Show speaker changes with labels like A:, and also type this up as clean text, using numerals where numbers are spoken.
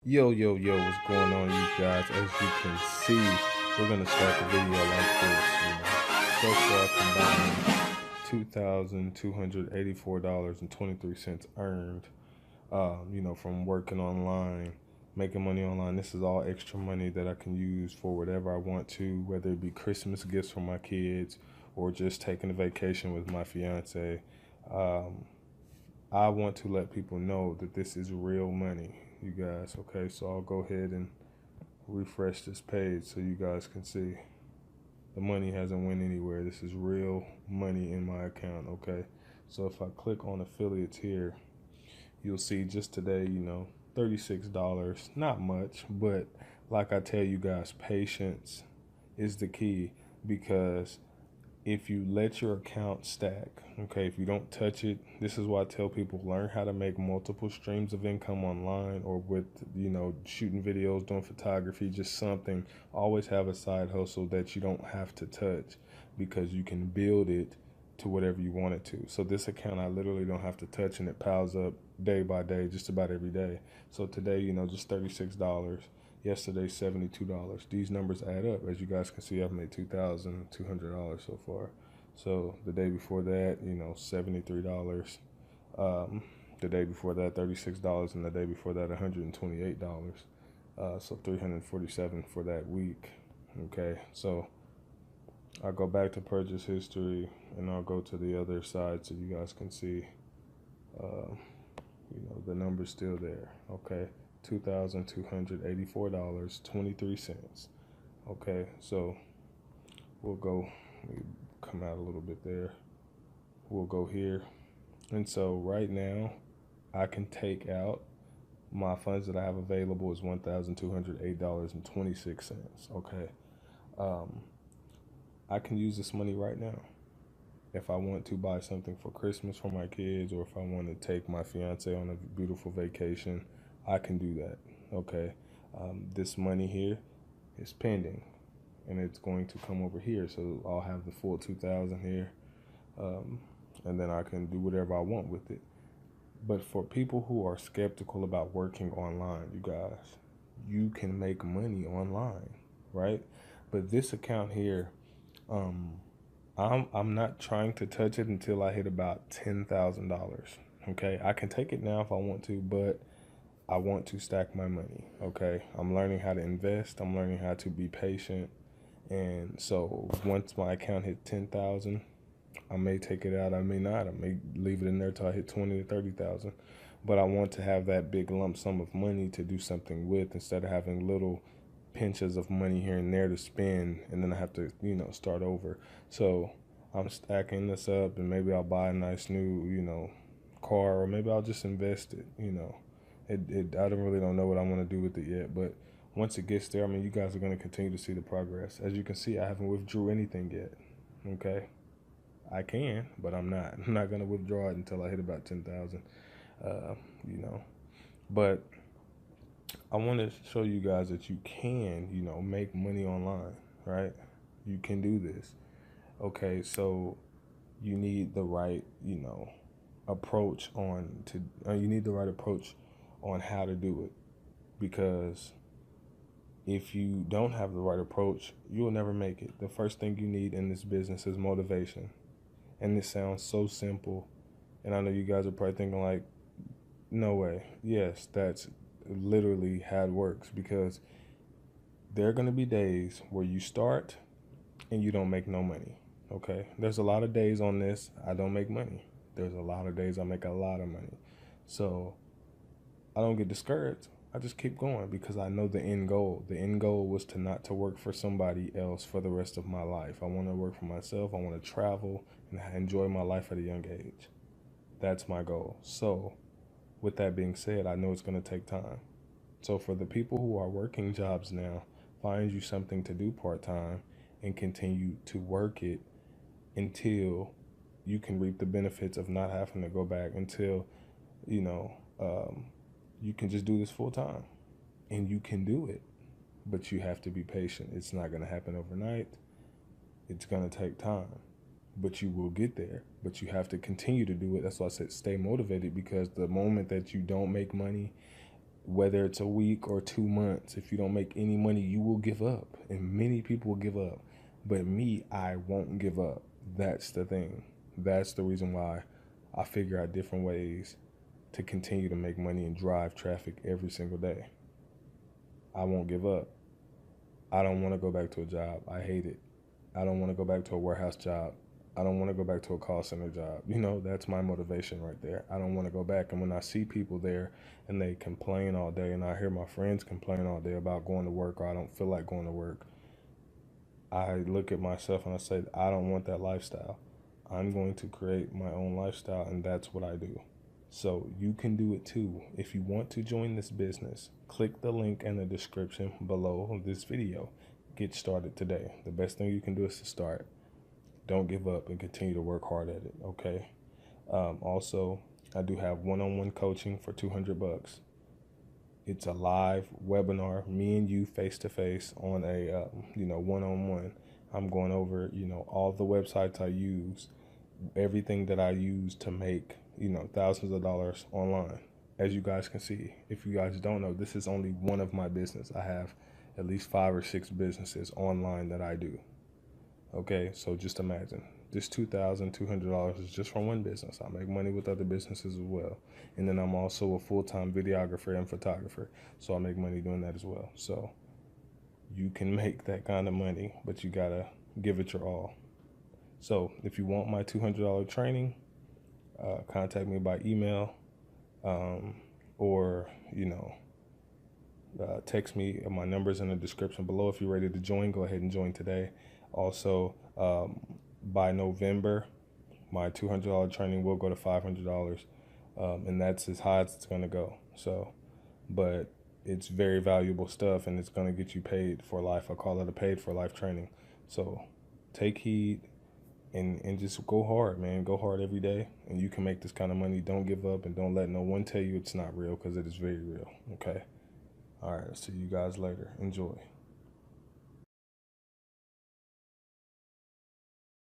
A: Yo, what's going on, you guys? As you can see, we're gonna start the video like this. So far combined, $2,284.23 earned. From working online, making money online. This is all extra money that I can use for whatever I want to, whether it be Christmas gifts for my kids or just taking a vacation with my fiance. Um, I want to let people know that this is real money, you guys. Okay, so I'll go ahead and refresh this page so you guys can see the money hasn't went anywhere. This is real money in my account. Okay, so if I click on affiliates here, you'll see just today, $36. Not much, but like I tell you guys, patience is the key, because if you let your account stack, okay, if you don't touch it, this is why I tell people learn how to make multiple streams of income online, or with, shooting videos, doing photography, just something. Always have a side hustle that you don't have to touch, because you can build it to whatever you want it to. So this account I literally don't have to touch, and it piles up day by day, just about every day. So today, just $36. Yesterday, $72. These numbers add up. As you guys can see, I've made $2,200 so far. So the day before that, $73. The day before that, $36, and the day before that, $128. So 347 for that week. Okay, so I'll go back to purchase history, and I'll go to the other side so you guys can see. Uh, the number's still there. Okay, $2,284.23. Okay, so we'll go, let me come out a little bit there. We'll go here. And so right now, I can take out my funds that I have available is $1,208.26. Okay, I can use this money right now. If I want to buy something for Christmas for my kids, or if I want to take my fiance on a beautiful vacation, I can do that. Okay, this money here is pending, and it's going to come over here. So I'll have the full 2,000 here, and then I can do whatever I want with it. But for people who are skeptical about working online, you guys, you can make money online, right? But this account here, um, I'm not trying to touch it until I hit about $10,000. Okay, I can take it now if I want to, but I want to stack my money. Okay, I'm learning how to invest. I'm learning how to be patient, and so once my account hit 10,000, I may take it out. I may not. I may leave it in there till I hit 20 to 30,000. But I want to have that big lump sum of money to do something with, instead of having little pinches of money here and there to spend, and then I have to, start over. So I'm stacking this up, and maybe I'll buy a nice new, car, or maybe I'll just invest it. I don't know what I want to do with it yet, but once it gets there, I mean, you guys are going to continue to see the progress. As you can see, I haven't withdrew anything yet. Okay, I can, but I'm not. I'm not going to withdraw it until I hit about 10,000. Uh, you know, but I want to show you guys that you can, make money online, right? You can do this. Okay, so you need the right, approach on to. You need the right approach on how to do it, because if you don't have the right approach, you'll never make it. The first thing you need in this business is motivation, and this sounds so simple, and I know you guys are probably thinking like, no way. Yes, that's literally how it works, because there are going to be days where you start and you don't make no money. Okay, there's a lot of days on this I don't make money. There's a lot of days I make a lot of money. So I don't get discouraged. I just keep going, because I know the end goal. The end goal was to not to work for somebody else for the rest of my life. I want to work for myself. I want to travel and enjoy my life at a young age. That's my goal. So with that being said, I know it's going to take time. So for the people who are working jobs now, find you something to do part-time and continue to work it until you can reap the benefits of not having to go back, until, you know, you can just do this full time, and you can do it. But you have to be patient. It's not going to happen overnight. It's going to take time, but you will get there. But you have to continue to do it. That's why I said stay motivated, because the moment that you don't make money, Whether it's a week or 2 months, if you don't make any money, you will give up. And many people will give up. But me, I won't give up. That's the thing. That's the reason why I figure out different ways to continue to make money and drive traffic every single day. I won't give up. I don't want to go back to a job. I hate it. I don't want to go back to a warehouse job. I don't want to go back to a call center job. That's my motivation right there. I don't want to go back. And when I see people there and they complain all day, and I hear my friends complain all day about going to work, or I don't feel like going to work, I look at myself and I say, I don't want that lifestyle. I'm going to create my own lifestyle, and that's what I do. So you can do it too. If you want to join this business, click the link in the description below this video. Get started today. The best thing you can do is to start. Don't give up and continue to work hard at it, okay? Also, I do have one-on-one coaching for $200. It's a live webinar, me and you face-to-face on a, one-on-one. I'm going over, all the websites I use, everything that I use to make, thousands of dollars online. As you guys can see, if you guys don't know, this is only one of my business. I have at least 5 or 6 businesses online that I do. Okay, so just imagine, this $2,200 is just from one business. I make money with other businesses as well. And then I'm also a full-time videographer and photographer, so I make money doing that as well. So you can make that kind of money, but you gotta give it your all. So if you want my $200 training, contact me by email, or text me. My number's in the description below. If you're ready to join, go ahead and join today. Also, by November, my $200 training will go to $500, and that's as high as it's going to go. So, but it's very valuable stuff, and it's going to get you paid for life. I call it a paid for life training. So take heed and just go hard, man. Go hard every day, and you can make this kind of money. Don't give up, and don't let no one tell you it's not real, because it is very real, okay? All right, see you guys later. Enjoy.